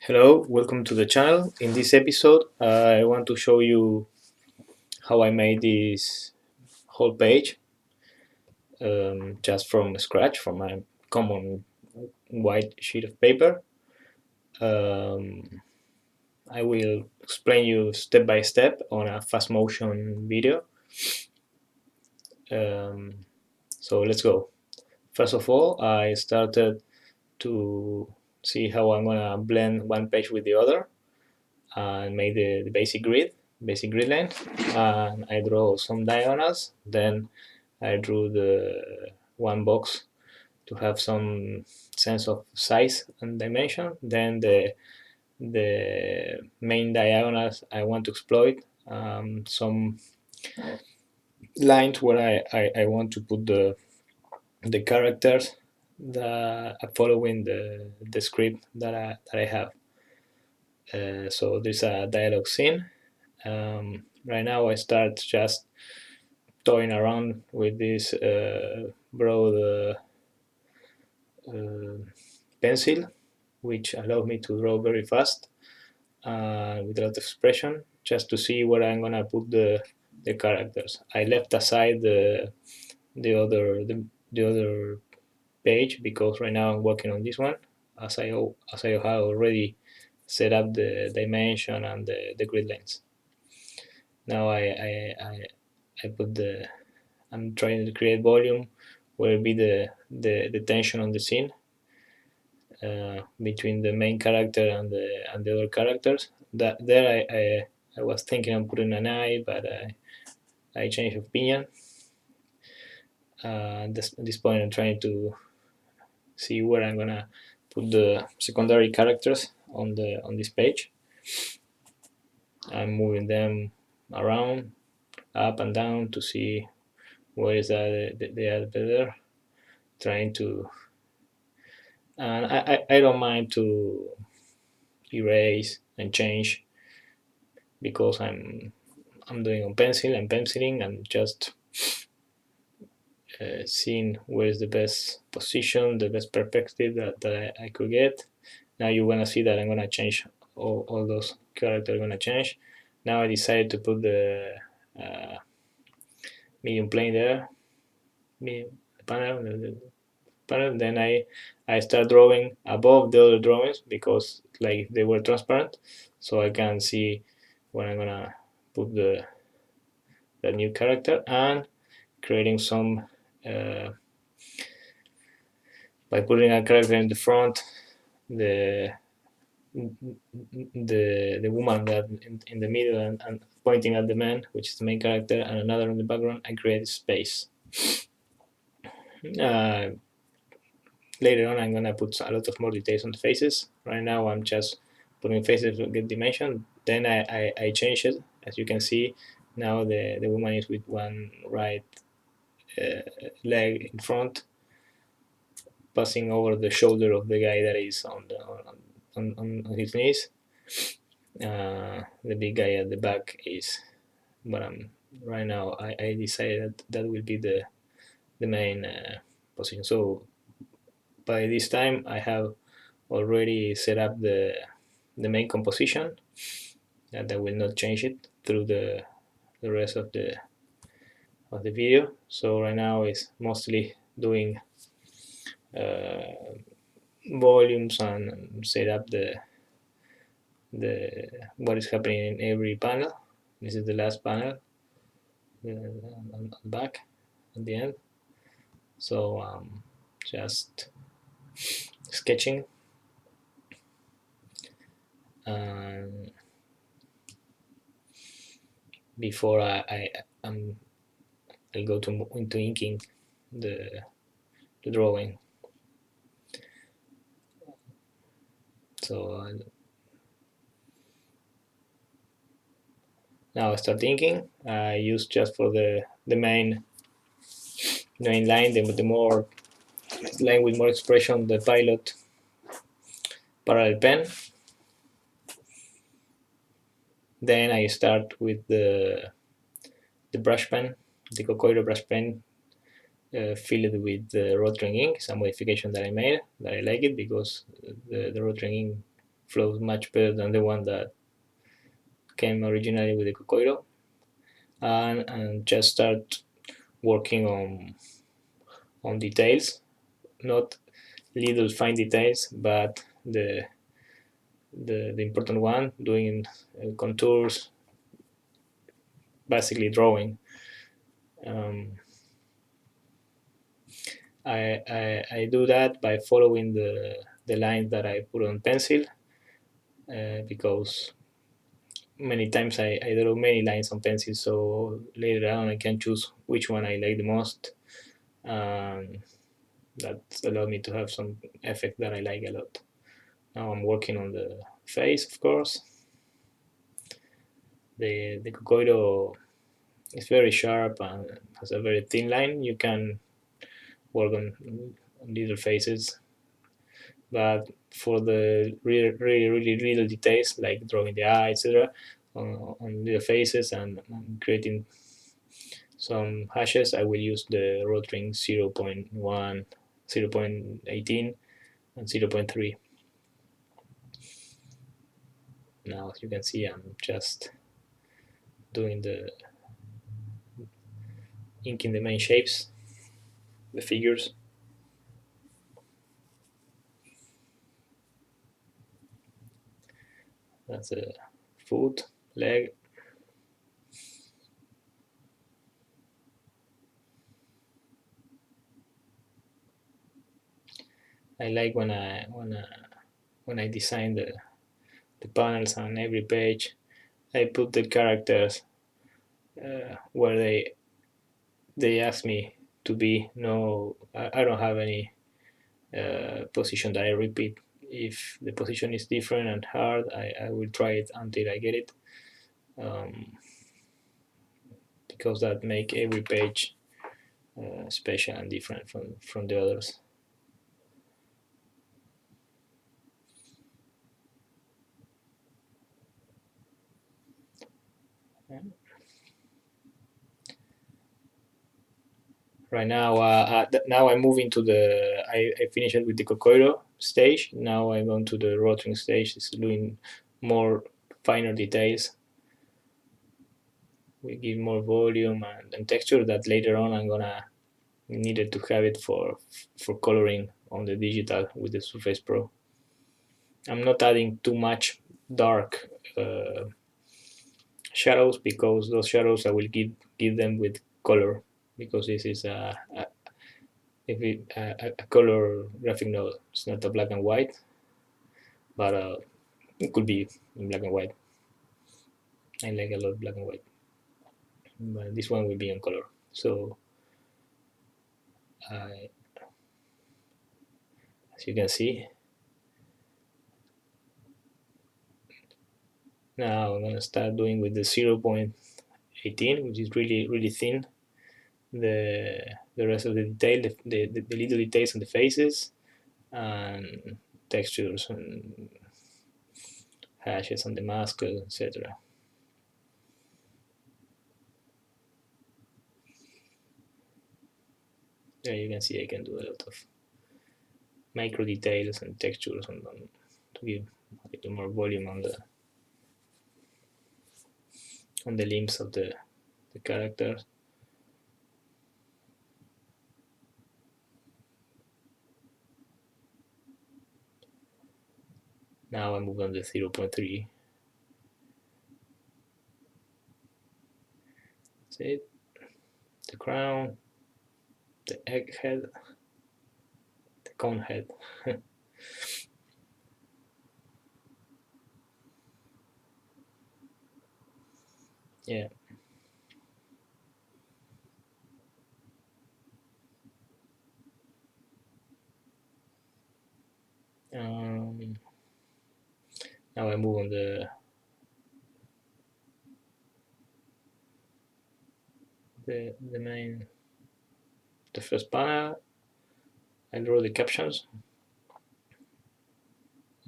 Hello, welcome to the channel. In this episode, I want to show you how I made this whole page just from scratch, from my common white sheet of paper. I will explain you step by step on a fast motion video. So let's go. First of all, I started to see how I'm gonna blend one page with the other and make the basic grid line, and I draw some diagonals. Then I drew the one box to have some sense of size and dimension. Then the main diagonals I want to exploit some lines where I want to put the characters that are following the script that I have. So there's a dialogue scene. Right now I start just toying around with this broad pencil, which allows me to draw very fast with a lot of expression, just to see where I'm gonna put the characters. I left aside the other page because right now I'm working on this one, as I have already set up the dimension and the grid lines. Now I put I'm trying to create volume where it be the tension on the scene between the main character and the other characters. That there I was thinking of putting an eye, but I changed opinion. At this point, I'm trying to see where I'm gonna put the secondary characters on this page. I'm moving them around, up and down, to see where is that they are better. Trying to, and I don't mind to erase and change because I'm doing on pencil and penciling and just seeing where's the best position, the best perspective that I could get. Now you're gonna see that I'm gonna change all those characters are gonna change. Now I decided to put the medium plane there, medium panel, the panel. Then I start drawing above the other drawings because like they were transparent, so I can see when I'm gonna put the new character, and creating some by putting a character in the front, the the woman that in the middle, and pointing at the man, which is the main character, and another in the background. I create space. Uh, Later on, I'm gonna put a lot of more details on the faces. Right now, I'm just putting faces to get dimension. Then I change it. As you can see, now the woman is with one right leg in front, passing over the shoulder of the guy that is on his knees. The big guy at the back is what I'm right now. I decided that will be the main position. So by this time, I have already set up the main composition, and I will not change it through the rest of the video. So right now it's mostly doing volumes and set up the what is happening in every panel. This is the last panel on the back at the end. So just sketching, and before I'll go into inking the drawing. So now I start inking. I use just for the main line, the more line with more expression, the pilot parallel pen. Then I start with the brush pen, the Cocoiro brush pen, filled with the rotring ink. Some modification that I made that I like it because the rotring ink flows much better than the one that came originally with the Kokoiro, and just start working on details, not little fine details, but the important one, doing contours, basically drawing. Um, I do that by following the lines that I put on pencil, because many times I draw many lines on pencil, so later on I can choose which one I like the most. That allowed me to have some effect that I like a lot. Now I'm working on the face, of course. The Kokoiro is very sharp and has a very thin line. You can work on little faces, but for the really little details like drawing the eye, etc., on little faces and creating some hashes, I will use the rotring 0.1, 0.18, and 0.3. Now, as you can see, I'm just doing the inking the main shapes, the figures. That's a foot, leg. I like when I design the panels on every page. I put the characters where they ask me to be. No, I don't have any position that I repeat. If the position is different and hard, I will try it until I get it, um, because that make every page special and different from the others. Right now, now I'm moving to I finished with the Kokoiro stage. Now I'm going to the rotring stage. It's doing more finer details. We give more volume and texture that later on I'm gonna needed to have it for coloring on the digital with the Surface Pro. I'm not adding too much dark shadows, because those shadows I will give them with color, because this is a color graphic novel. It's not a black and white, but it could be in black and white. I like a lot black and white, but this one will be in color. So as you can see, now I'm gonna start doing with the 0.18, which is really thin. The rest of the detail, the little details on the faces and textures and hashes on the mask, etc. There you can see I can do a lot of micro details and textures to give a little more volume on the limbs of the characters. Now I move on the 0.3. That's it. The crown, the egg head, the cone head. Yeah. Um, Now I move on the main, the first panel. I draw the captions.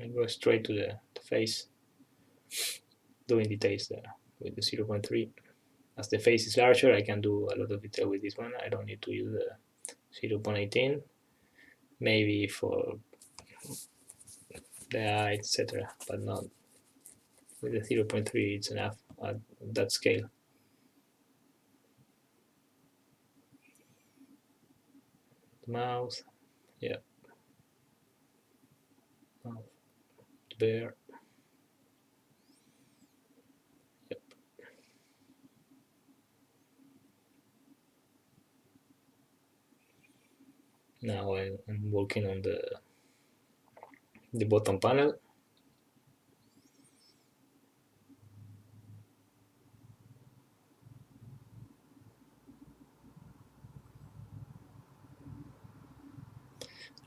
I go straight to the face, doing details there with the 0.3. As the face is larger, I can do a lot of detail with this one. I don't need to use the 0.18. Maybe for the eye, etc. But not with the 0.3, it's enough at that scale. The mouth, yeah, mouth, the bear, yep. Now I'm working on the bottom panel.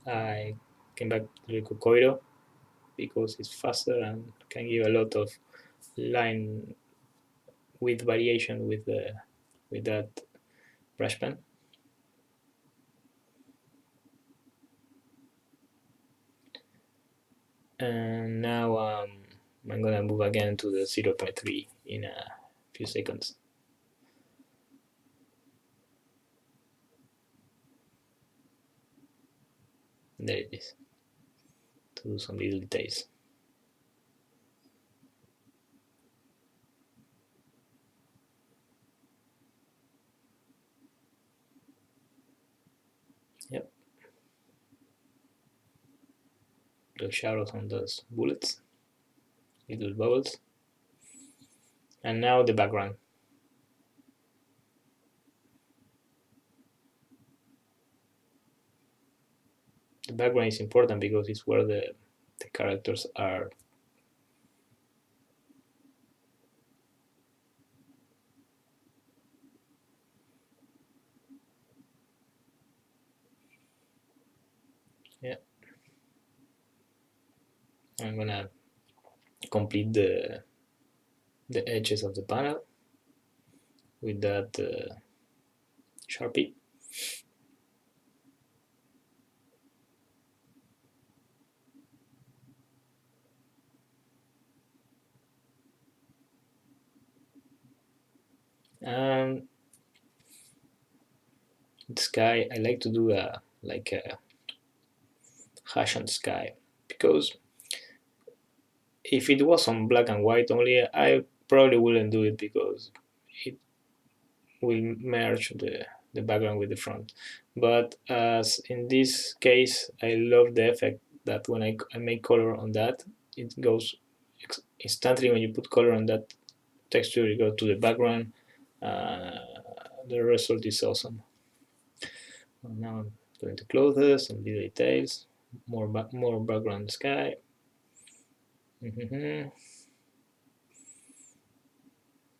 I came back to the Kokoiro because it's faster and can give a lot of line width variation with that brush pen. And now I'm gonna move again to the 0.3 in a few seconds. There it is, to do some little details. Yep. The shadows on those bullets, little bubbles. And now the background. The background is important because it's where the characters are. Yeah. I'm gonna complete the edges of the panel with that Sharpie. And the sky, I like to do like a hash on the sky, because if it was on black and white only, I probably wouldn't do it because it will merge the background with the front. But as in this case, I love the effect that when I make color on that, it goes instantly. When you put color on that texture, it goes to the background. The result is awesome. And now I'm going to clothes, some little details, more background sky.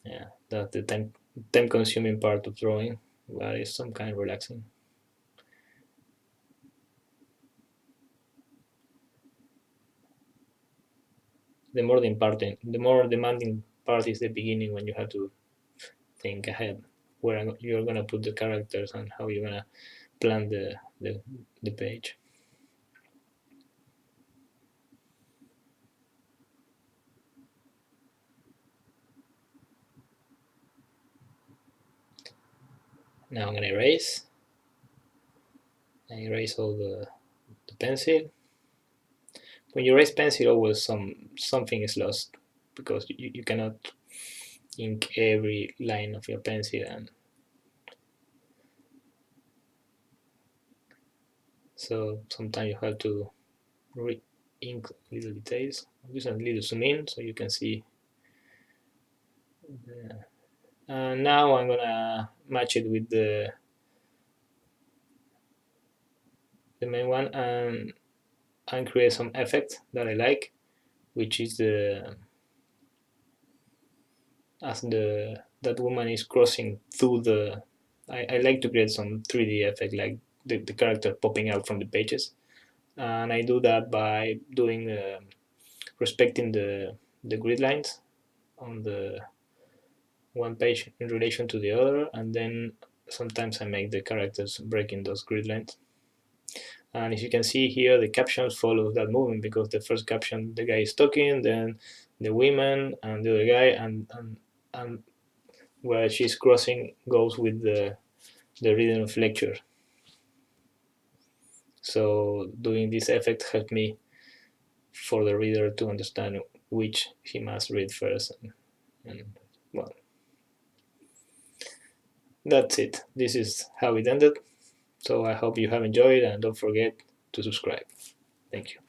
Yeah, that's the time consuming part of drawing, but it's some kind of relaxing. The more demanding part is the beginning, when you have to think ahead where you're gonna put the characters and how you're gonna plan the page. Now I'm gonna erase. I erase all the pencil. When you erase pencil, always something is lost, because you cannot ink every line of your pencil, and so sometimes you have to re-ink little details. I'm using a little zoom in so you can see. Now I'm gonna match it with the main one, and create some effect that I like, which is as that woman is crossing through the. I like to create some 3D effect, like the character popping out from the pages, and I do that by doing respecting the grid lines on the one page in relation to the other, and then sometimes I make the characters breaking those grid lines. And as you can see here, the captions follow that movement, because the first caption, the guy is talking, then the women and the other guy, and where she's crossing goes with the rhythm of lecture. So doing this effect helped me for the reader to understand which he must read first. And well, that's it. This is how it ended. So I hope you have enjoyed, and don't forget to subscribe. Thank you.